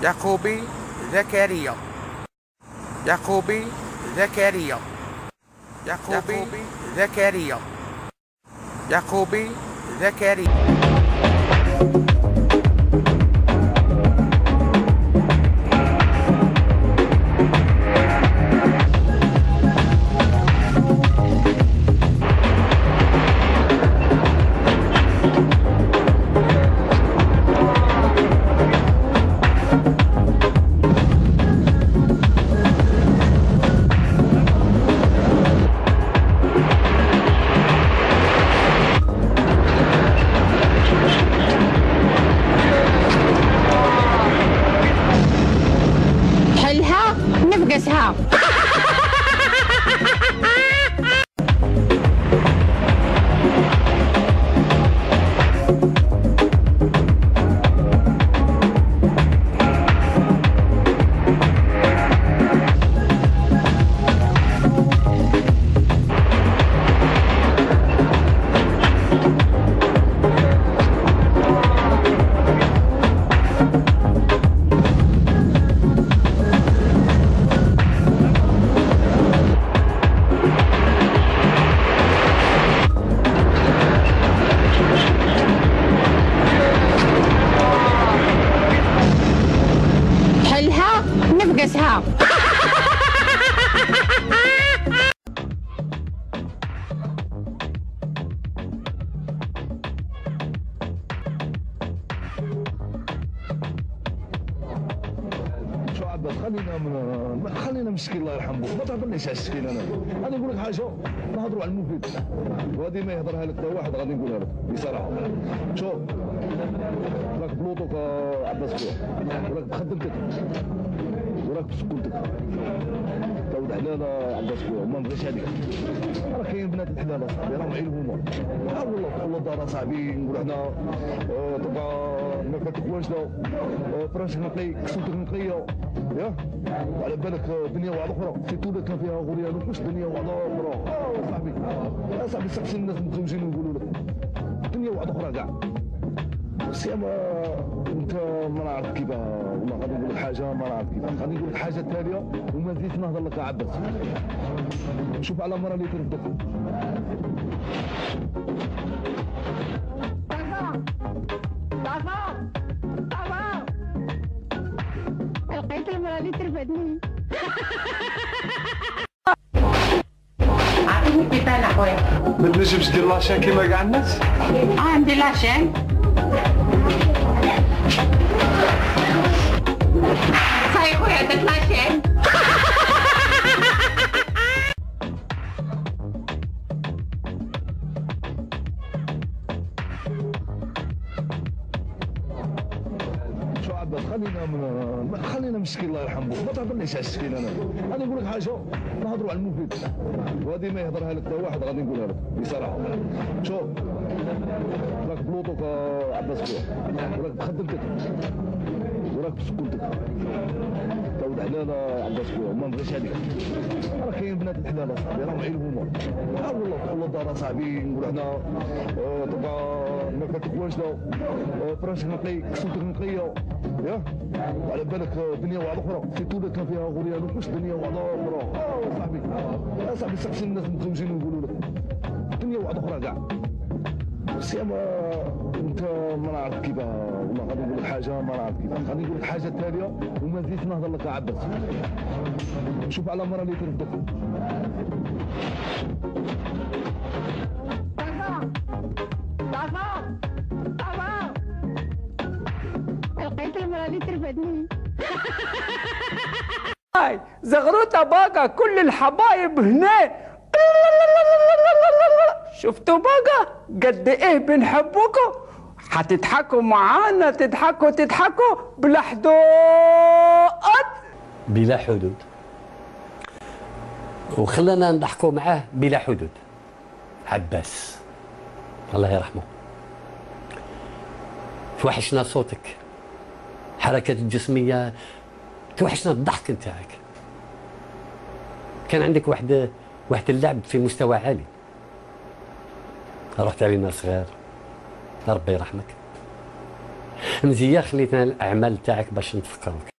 يعقوبي زكريا يعقوبي زكريا يعقوبي زكريا يعقوبي زكريا. نفقسها. نفقسها. شو عباس خلينا مسكين الله يرحم بوك، ما تهضرنيش على السكين. انا نقول لك حاجه، نهضروا على المفيد، وهذه ما يهضرها لك حتى واحد غادي نقولها لك بصراحه. شوف راك بلوطوك عباس خويا، وراك بخدمتك وراك بسكنتك، تا ولد حلال عباس خويا، وما نبغيش هذيك. راه كاين بنات الحلال اصاحبي راهم علمونا. والله دخلوا للدار اصاحبي نقولوا حنا تبقى ناكلتك واجده، فراشك نقي، كسوتك نقيه، ياك وعلى بالك دنيا واحده اخرى، سيتو اللي كان فيها غوريا مش دنيا واحده اخرى. صاحبي صاحبي سقسي الناس المتزوجين ونقولوا لك دنيا واحده اخرى كاع. سيما انت ما نعرف كيفاه، والله غادي نقول لك حاجه ما نعرف كيفاه، غادي نقول لك حاجه تاليه وما زيدش نهضر لك عباس. شوف على مرة اللي تردك. طافا لقيت المرأة اللي ترفدني. عطيني بيبان اخويا. ما تنجمش دير لاشين كيما كاع الناس؟ عندي لاشين. صاي خويا درت لاشين. شو عباس خلينا مسكين الله يرحم بوك، ما تهضرنيش على السكين. انا نقول لك حاجه، نهضروا على المفيد، وهذه ما يهضرها لك حتى واحد غادي نقولها لك بصراحه. شوف راك بلوطوك عباس خويا، وراك بخدمتك وراك بسكنتك، تا ولد حلال عباس خويا، وما نبغيش هذيك. راه كاين بنات الحلال اصاحبي راهم علمونا. والله دخلوا للدار اصاحبي نقولوا حنا تبقى ناكلتك واجده، فراشك نقي، كسوتك نقيه، ياك وعلى بالك دنيا واحده اخرى، سيتو اللي كان فيها غوريا مش دنيا واحده اخرى. صاحبي سقسي الناس المتزوجين ونقولوا لك دنيا واحده اخرى كاع. سيما انت ما نعرف كيفاه، والله غادي نقول لك حاجه ما نعرف كيفاه، غادي نقول لك حاجه تاليه وما زيدش نهضر لك عباس. شوف على مرة اللي تردك. طافا لقيت المرأة اللي ترفدني. زغروطة باقة كل الحبايب هنا. شفتوا باقة قد ايه بنحبكم، هتضحكوا معانا، تضحكوا بلا حدود. بلا حدود، وخلنا نضحكوا معاه بلا حدود. عباس الله يرحمه، توحشنا صوتك، حركات الجسمية، توحشنا الضحك نتاعك. كان عندك واحد اللعب في مستوى عالي. رحت علينا صغير، ربي يرحمك. مزيان خليتنا الاعمال تاعك باش نتفكروك.